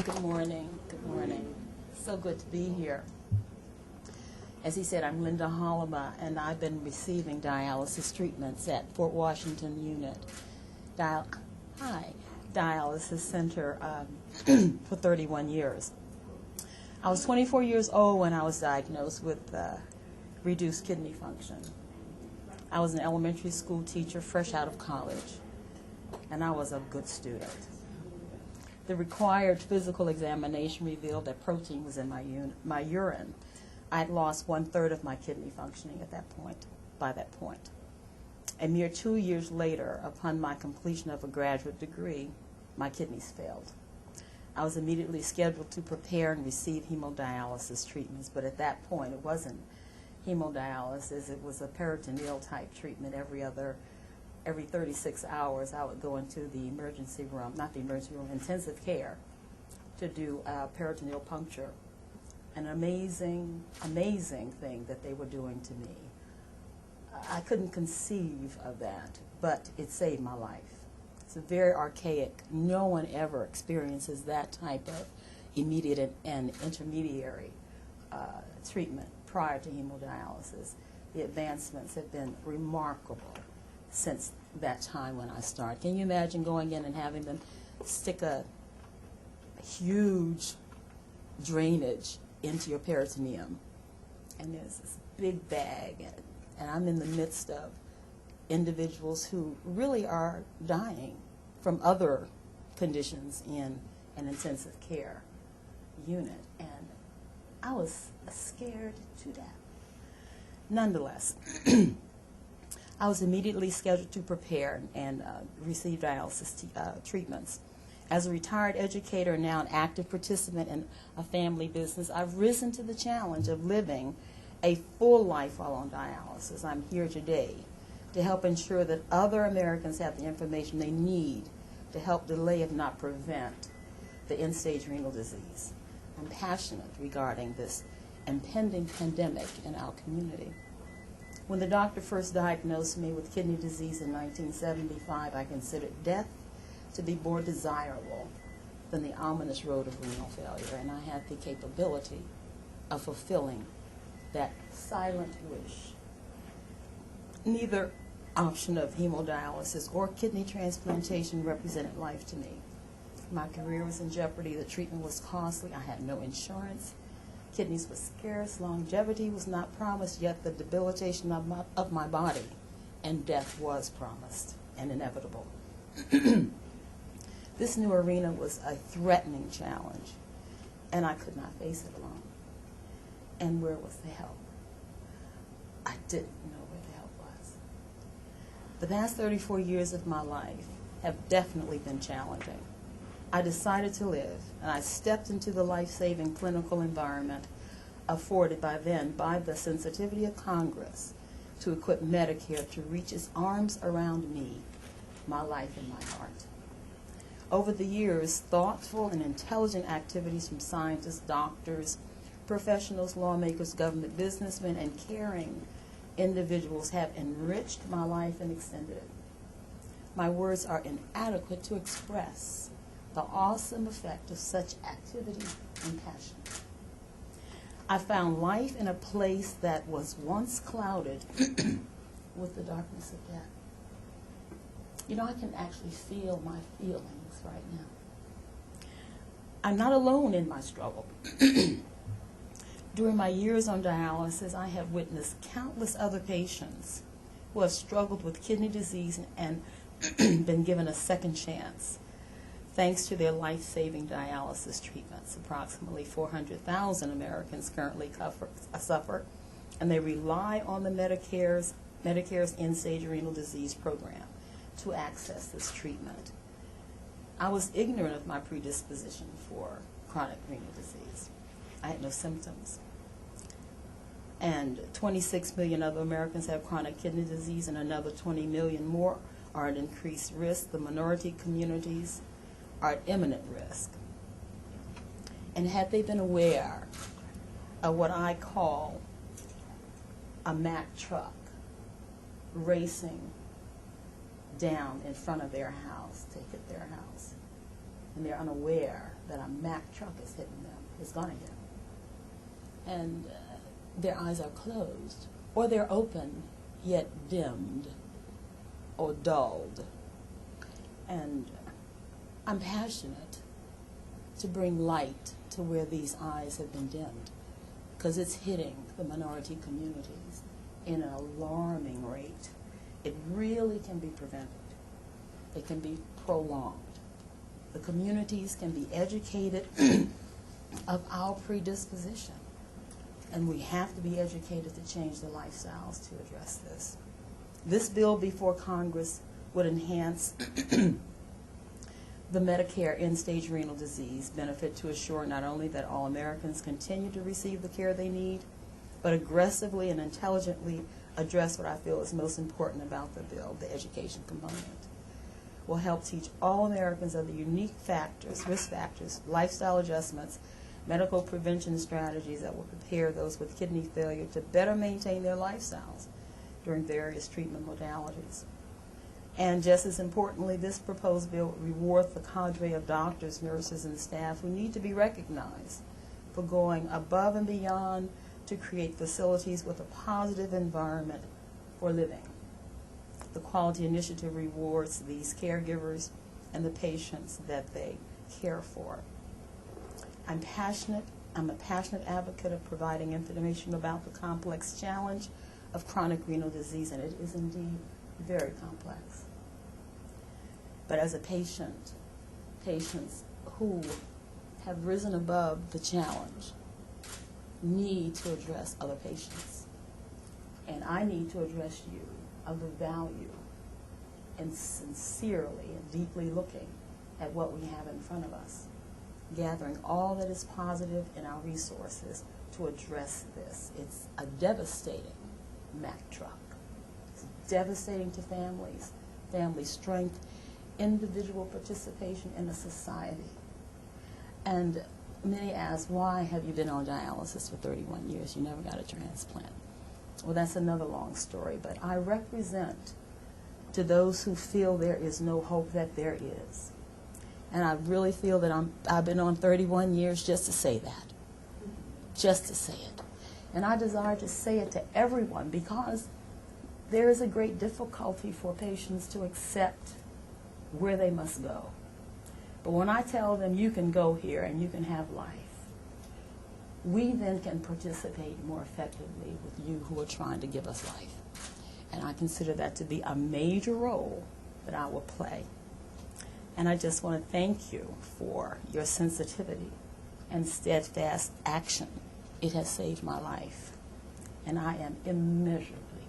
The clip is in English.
Good morning. Good morning. So good to be here. As he said, I'm Linda Holomah, and I've been receiving dialysis treatments at Fort Washington Unit Dialysis Center for 31 years. I was 24 years old when I was diagnosed with reduced kidney function. I was an elementary school teacher fresh out of college, and I was a good student. The required physical examination revealed that protein was in my urine. I had lost 1/3 of my kidney functioning by that point. A mere 2 years later, upon my completion of a graduate degree, my kidneys failed. I was immediately scheduled to prepare and receive hemodialysis treatments, but at that point it wasn't hemodialysis, it was a peritoneal type treatment. Every 36 hours I would go into the emergency room, not the emergency room, intensive care, to do peritoneal puncture. An amazing, amazing thing that they were doing to me. I couldn't conceive of that, but it saved my life. It's very archaic. No one ever experiences that type of immediate and intermediary treatment prior to hemodialysis. The advancements have been remarkable since that time when I started. Can you imagine going in and having them stick a huge drainage into your peritoneum, and there's this big bag, and I'm in the midst of individuals who really are dying from other conditions in an intensive care unit, and I was scared to death. Nonetheless, I was immediately scheduled to prepare and receive dialysis treatments. As a retired educator and now an active participant in a family business, I've risen to the challenge of living a full life while on dialysis. I'm here today to help ensure that other Americans have the information they need to help delay, if not prevent, the end-stage renal disease. I'm passionate regarding this impending pandemic in our community. When the doctor first diagnosed me with kidney disease in 1975, I considered death to be more desirable than the ominous road of renal failure, and I had the capability of fulfilling that silent wish. Neither option of hemodialysis or kidney transplantation represented life to me. My career was in jeopardy, the treatment was costly, I had no insurance, kidneys were scarce, longevity was not promised, yet the debilitation of my body and death was promised and inevitable. This new arena was a threatening challenge, and I could not face it alone. And where was the help? I didn't know where the help was. The past 34 years of my life have definitely been challenging. I decided to live, and I stepped into the life-saving clinical environment afforded by the sensitivity of Congress to equip Medicare to reach its arms around me, my life and my heart. Over the years, thoughtful and intelligent activities from scientists, doctors, professionals, lawmakers, government businessmen, and caring individuals have enriched my life and extended it. My words are inadequate to express the awesome effect of such activity and passion. I found life in a place that was once clouded with the darkness of death. You know, I can actually feel my feelings right now. I'm not alone in my struggle. During my years on dialysis, I have witnessed countless other patients who have struggled with kidney disease and been given a second chance thanks to their life-saving dialysis treatments. Approximately 400,000 Americans currently suffer, and they rely on the Medicare's end-stage renal disease program to access this treatment. I was ignorant of my predisposition for chronic renal disease. I had no symptoms. And 26 million other Americans have chronic kidney disease, and another 20 million more are at increased risk. The minority communities are at imminent risk. And had they been aware of what I call a Mack truck racing down in front of their house to hit their house, and they're unaware that a Mack truck is hitting them, is going to hit them. And their eyes are closed, or they're open, yet dimmed or dulled. And I'm passionate to bring light to where these eyes have been dimmed, because it's hitting the minority communities in an alarming rate. It really can be prevented. It can be prolonged. The communities can be educated of our predisposition, and we have to be educated to change the lifestyles to address this. This bill before Congress would enhance the Medicare end-stage renal disease benefit to assure not only that all Americans continue to receive the care they need, but aggressively and intelligently address what I feel is most important about the bill, the education component. Will help teach all Americans of the unique factors, risk factors, lifestyle adjustments, medical prevention strategies that will prepare those with kidney failure to better maintain their lifestyles during various treatment modalities. And just as importantly, this proposed bill will reward the cadre of doctors, nurses, and staff who need to be recognized for going above and beyond to create facilities with a positive environment for living. The Quality Initiative rewards these caregivers and the patients that they care for. I'm a passionate advocate of providing information about the complex challenge of chronic renal disease, and it is indeed very complex. But as a patient, patients who have risen above the challenge need to address other patients. And I need to address you of the value and sincerely and deeply looking at what we have in front of us, gathering all that is positive in our resources to address this. It's a devastating Mack truck. It's devastating to families, family strength, individual participation in a society. And many ask, why have you been on dialysis for 31 years? You never got a transplant. Well, that's another long story, but I represent to those who feel there is no hope that there is. And I really feel that I've been on 31 years just to say that, just to say it. And I desire to say it to everyone because there is a great difficulty for patients to accept where they must go. But when I tell them you can go here and you can have life, we then can participate more effectively with you who are trying to give us life. And I consider that to be a major role that I will play. And I just want to thank you for your sensitivity and steadfast action. It has saved my life. And I am immeasurably